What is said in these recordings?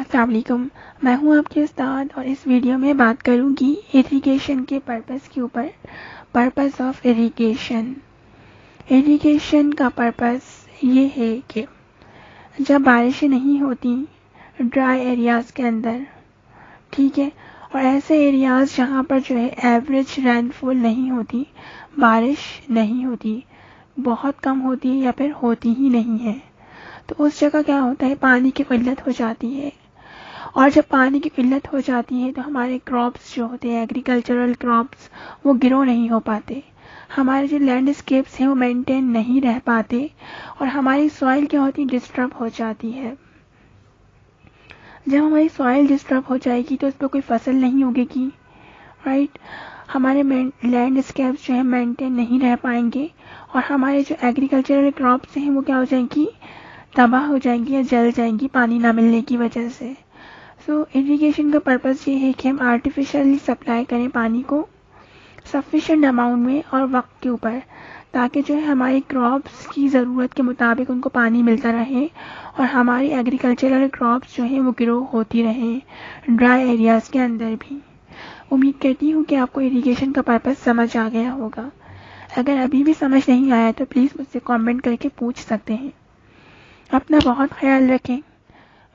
अस्सलाम वालेकुम। मैं हूं आपके उस्ताद और इस वीडियो में बात करूंगी इरिगेशन के पर्पस के ऊपर। Purpose of irrigation. इरिगेशन का पर्पस ये है कि जब बारिशें नहीं होती ड्राई एरियाज़ के अंदर, ठीक है, और ऐसे एरियाज़ जहां पर जो है एवरेज रेनफॉल नहीं होती, बारिश नहीं होती, बहुत कम होती है या फिर होती ही नहीं है, तो उस जगह क्या होता है, पानी की किल्लत हो जाती है। और जब पानी की किल्लत हो जाती है तो हमारे क्रॉप्स जो होते हैं, एग्रीकल्चरल क्रॉप्स, वो ग्रो नहीं हो पाते। हमारे जो लैंडस्केप्स हैं वो मेंटेन नहीं रह पाते और हमारी सॉइल क्या होती है, डिस्टर्ब हो जाती है। जब हमारी सॉइल डिस्टर्ब हो जाएगी तो उस पर कोई फसल नहीं उगेगी, राइट। हमारे लैंडस्केप्स जो है मेंटेन नहीं रह पाएंगे और हमारे जो एग्रीकल्चरल क्रॉप्स हैं वो क्या हो जाएंगी, तबाह हो जाएंगी या जल जाएंगी पानी ना मिलने की वजह से। सो इरिगेशन का पर्पस ये है कि हम आर्टिफिशियली सप्लाई करें पानी को सफिशेंट अमाउंट में और वक्त के ऊपर, ताकि जो है हमारी क्रॉप्स की ज़रूरत के मुताबिक उनको पानी मिलता रहे और हमारी एग्रीकल्चरल क्रॉप्स जो हैं वो ग्रो होती रहें ड्राई एरियाज़ के अंदर भी। उम्मीद करती हूँ कि आपको इरिगेशन का पर्पस समझ आ गया होगा। अगर अभी भी समझ नहीं आया तो प्लीज़ मुझसे कमेंट करके पूछ सकते हैं। अपना बहुत ख्याल रखें।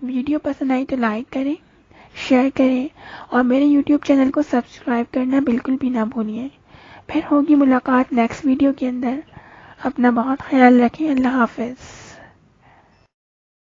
वीडियो पसंद आई तो लाइक करें, शेयर करें और मेरे YouTube चैनल को सब्सक्राइब करना बिल्कुल भी ना भूलिए। फिर होगी मुलाकात नेक्स्ट वीडियो के अंदर। अपना बहुत ख्याल रखें। अल्लाह हाफ़िज़।